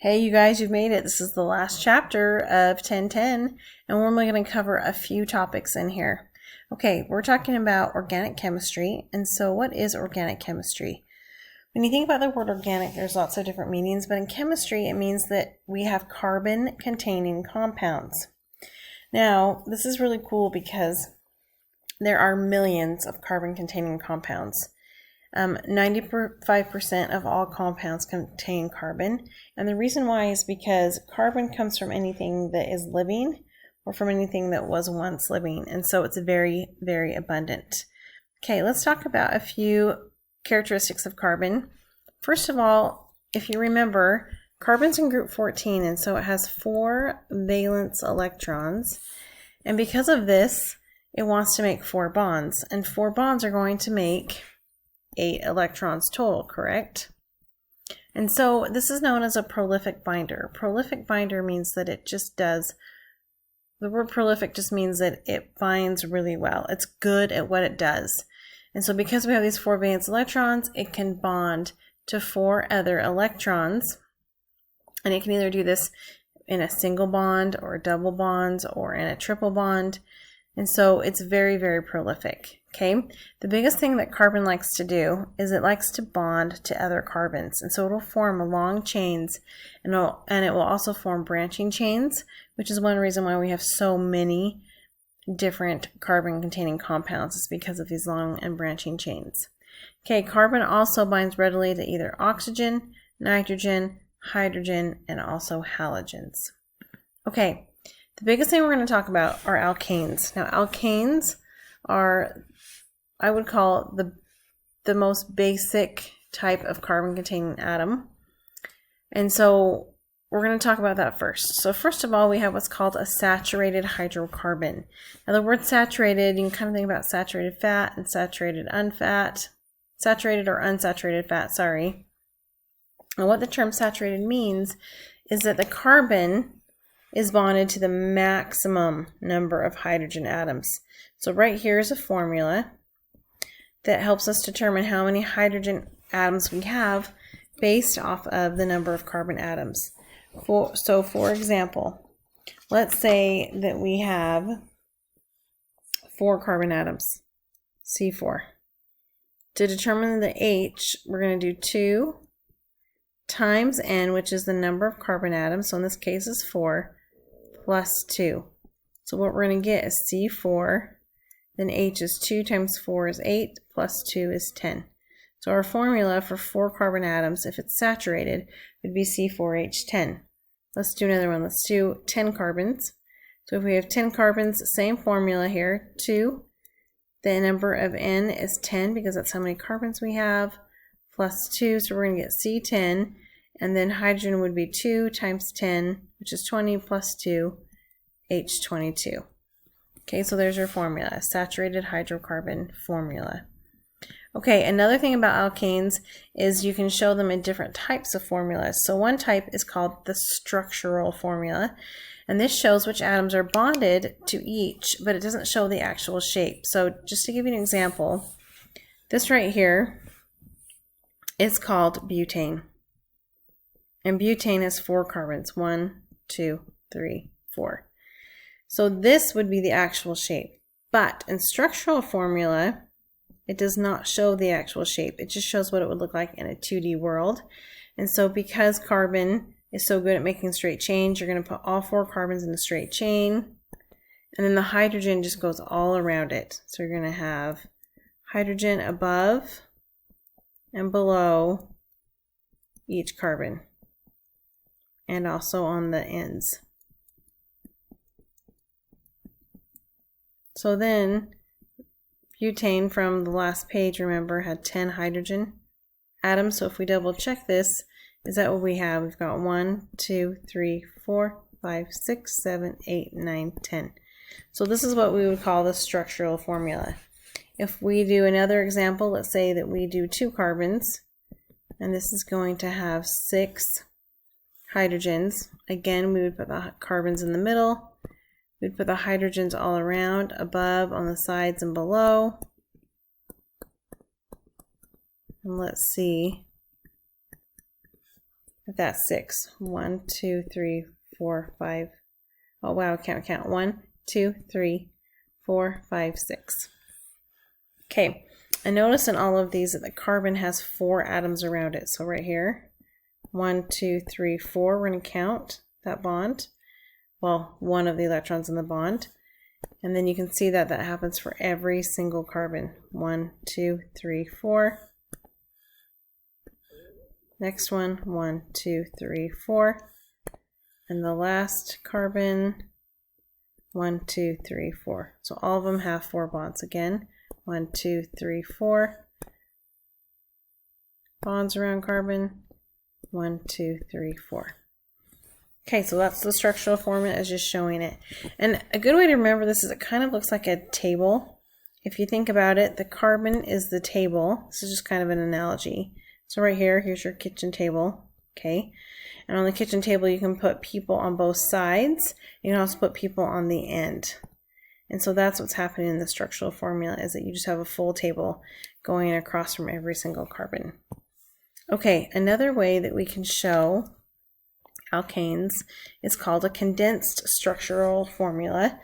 Hey, you guys, you've made it. This is the last chapter of 1010, and we're only going to cover a few topics in here. Okay, we're talking about organic chemistry. And so what is organic chemistry? When you think about the word organic, there's lots of different meanings, but in chemistry, it means that we have carbon-containing compounds. Now, this is really cool because there are millions of carbon-containing compounds. 95% of all compounds contain carbon, and the reason why is because carbon comes from anything that is living or from anything that was once living, and so it's very, very abundant. Okay, let's talk about a few characteristics of carbon. First of all, if you remember, carbon's in group 14, and so it has 4 valence electrons, and because of this, it wants to make 4 bonds, and 4 bonds are going to make 8 electrons total, correct? And so this is known as a prolific binder. Prolific binder means that it just does, the word prolific just means that it binds really well. It's good at what it does. And so because we have these 4 valence electrons, it can bond to 4 other electrons. And it can either do this in a single bond or double bonds or in a triple bond. And so it's very, very prolific. Okay, the biggest thing that carbon likes to do is it likes to bond to other carbons, and so it'll form long chains, and it will also form branching chains, which is one reason why we have so many different carbon-containing compounds, is because of these long and branching chains. Okay, carbon also binds readily to either oxygen, nitrogen, hydrogen, and also halogens. Okay, the biggest thing we're going to talk about are alkanes. Now, alkanes are, I would call the most basic type of carbon-containing atom. And so we're going to talk about that first. So first of all, we have what's called a saturated hydrocarbon. Now the word saturated, you can kind of think about saturated fat and saturated saturated or unsaturated fat, sorry. And what the term saturated means is that the carbon is bonded to the maximum number of hydrogen atoms. So right here is a formula that helps us determine how many hydrogen atoms we have based off of the number of carbon atoms. So for example, let's say that we have 4 carbon atoms, C4. To determine the H, we're going to do 2 times N, which is the number of carbon atoms, so in this case is 4, plus 2. So what we're going to get is C4, then H is 2 times 4 is 8, plus 2 is 10. So our formula for 4 carbon atoms, if it's saturated, would be C4H10. Let's do another one. Let's do 10 carbons. So if we have 10 carbons, same formula here, 2. The number of N is 10 because that's how many carbons we have, plus 2, so we're going to get C10. And then hydrogen would be 2 times 10, which is 20, plus 2, H22. Okay, so there's your formula, saturated hydrocarbon formula. Okay, another thing about alkanes is you can show them in different types of formulas. So one type is called the structural formula, and this shows which atoms are bonded to each, but it doesn't show the actual shape. So just to give you an example, this right here is called butane. And butane has 4 carbons, 1, 2, 3, 4. So this would be the actual shape. But in structural formula, it does not show the actual shape. It just shows what it would look like in a 2D world. And so because carbon is so good at making straight chains, you're going to put all 4 carbons in a straight chain. And then the hydrogen just goes all around it. So you're going to have hydrogen above and below each carbon, and also on the ends. So then butane from the last page, remember, had 10 hydrogen atoms. So if we double check this, is that what we have? We've got 1, 2, 3, 4, 5, 6, 7, 8, 9, 10. So this is what we would call the structural formula. If we do another example, let's say that we do 2 carbons, and this is going to have 6 hydrogens. Again, we would put the carbons in the middle. We'd put the hydrogens all around, above, on the sides, and below. And let's see. That's 6. 1, 2, 3, 4, 5. Oh wow, can't count. 1, 2, 3, 4, 5, 6. Okay, and notice in all of these that the carbon has 4 atoms around it. So right here, 1, 2, 3, 4, we're going to count that bond. Well, one of the electrons in the bond. And then you can see that that happens for every single carbon. 1, 2, 3, 4. Next one, 1, 2, 3, 4. And the last carbon, 1, 2, 3, 4. So all of them have 4 bonds. Again, 1, 2, 3, 4. Bonds around carbon. 1, 2, 3, 4. Okay, so that's the structural formula as just showing it. And a good way to remember this is it kind of looks like a table. If you think about it, the carbon is the table. This is just kind of an analogy. So right here, here's your kitchen table, okay? And on the kitchen table, you can put people on both sides. You can also put people on the end. And so that's what's happening in the structural formula, is that you just have a full table going across from every single carbon. Okay, another way that we can show alkanes is called a condensed structural formula.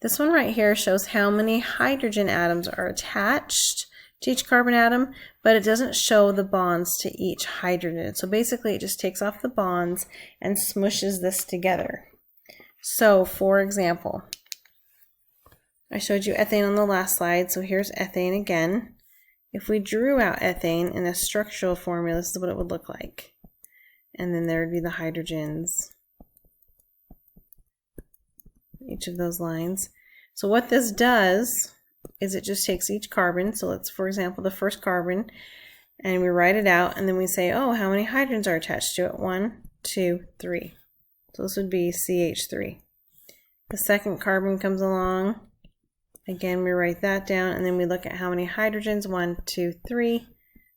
This one right here shows how many hydrogen atoms are attached to each carbon atom, but it doesn't show the bonds to each hydrogen. So basically it just takes off the bonds and smushes this together. So for example, I showed you ethane on the last slide, so here's ethane again. If we drew out ethane in a structural formula, this is what it would look like. And then there would be the hydrogens, each of those lines. So what this does is it just takes each carbon, so let's, for example, the first carbon, and we write it out, and then we say, oh, how many hydrogens are attached to it? 1, 2, 3. So this would be CH3. The second carbon comes along. Again, we write that down, and then we look at how many hydrogens, 1, 2, 3.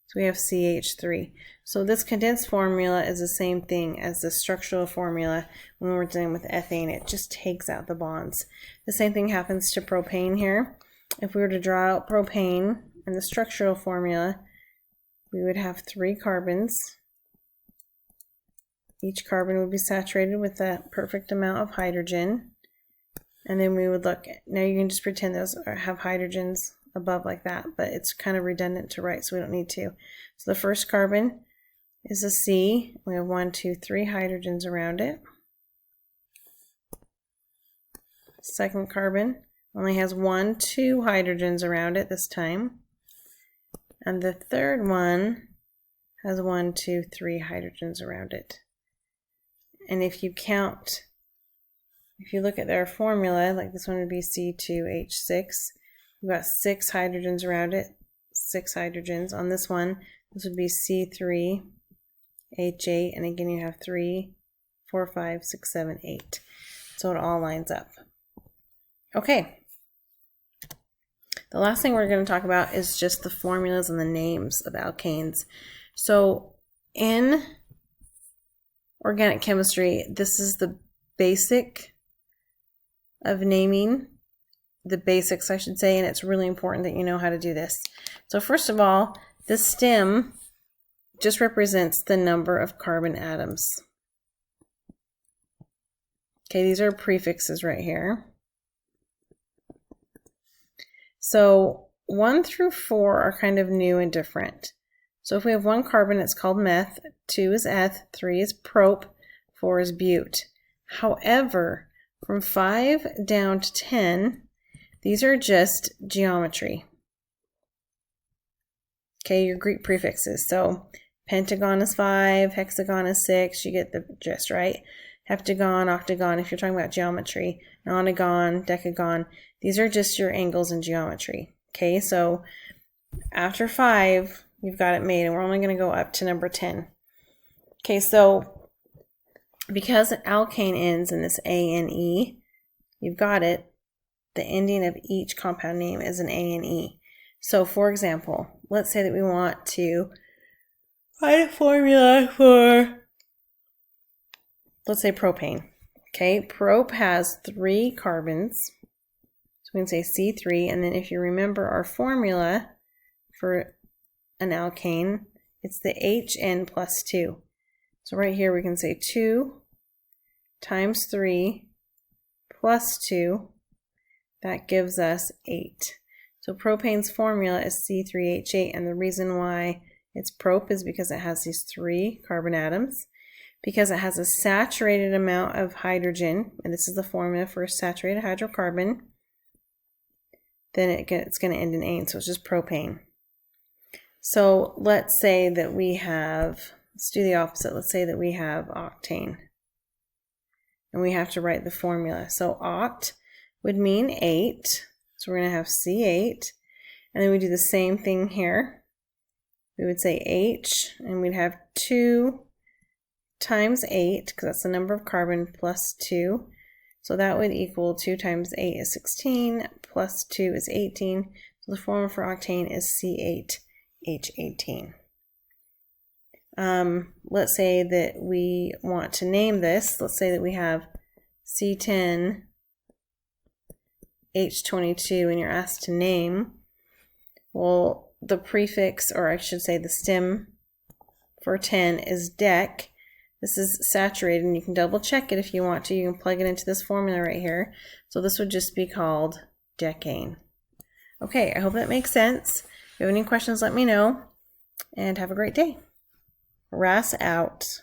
So we have CH3. So this condensed formula is the same thing as the structural formula when we're dealing with ethane. It just takes out the bonds. The same thing happens to propane here. If we were to draw out propane in the structural formula, we would have 3 carbons. Each carbon would be saturated with that perfect amount of hydrogen. And then we would look at, now you can just pretend those have hydrogens above like that, but it's kind of redundant to write, so we don't need to. So the first carbon is a C. We have 1, 2, 3 hydrogens around it. Second carbon only has 1, 2 hydrogens around it this time. And the third one has 1, 2, 3 hydrogens around it. And if you count, if you look at their formula, like this one would be C2H6, we've got 6 hydrogens around it, 6 hydrogens. On this one, this would be C3H8, and again you have 3, 4, 5, 6, 7, 8. So it all lines up. Okay. The last thing we're going to talk about is just the formulas and the names of alkanes. So in organic chemistry, this is the basic of naming, the basics I should say, and it's really important that you know how to do this. So first of all, the stem just represents the number of carbon atoms. Okay, these are prefixes right here. So 1 through 4 are kind of new and different. So if we have 1 carbon, it's called meth, 2 is eth, 3 is prop, 4 is but. However, from 5 down to 10, these are just geometry. Okay, your Greek prefixes. So pentagon is 5, hexagon is 6, you get the gist, right? Heptagon, octagon, if you're talking about geometry, nonagon, decagon, these are just your angles in geometry. Okay, so after 5, you've got it made, and we're only going to go up to number 10. Okay, so because an alkane ends in this A-N-E, you've got it. The ending of each compound name is an A-N-E. So for example, let's say that we want to find a formula for, let's say, propane. Okay, prop has 3 carbons. So we can say C3, and then if you remember our formula for an alkane, it's the HN plus 2. So right here we can say 2 times 3 plus 2, that gives us 8. So propane's formula is C3H8, and the reason why it's prop is because it has these 3 carbon atoms, because it has a saturated amount of hydrogen, and this is the formula for a saturated hydrocarbon, then it's going to end in ane, so it's just propane. So let's say that we have, let's do the opposite, let's say that we have octane, and we have to write the formula. So oct would mean 8, so we're going to have C8, and then we do the same thing here. We would say H, and we'd have 2 times 8, because that's the number of carbon, plus 2. So that would equal 2 times 8 is 16, plus 2 is 18. So the formula for octane is C8H18. Let's say that we want to name this. Let's say that we have C10H22 and you're asked to name. Well, the prefix, or I should say the stem for 10 is dec. This is saturated, and you can double check it if you want to. You can plug it into this formula right here. So this would just be called decane. Okay, I hope that makes sense. If you have any questions, let me know, and have a great day. RAS out.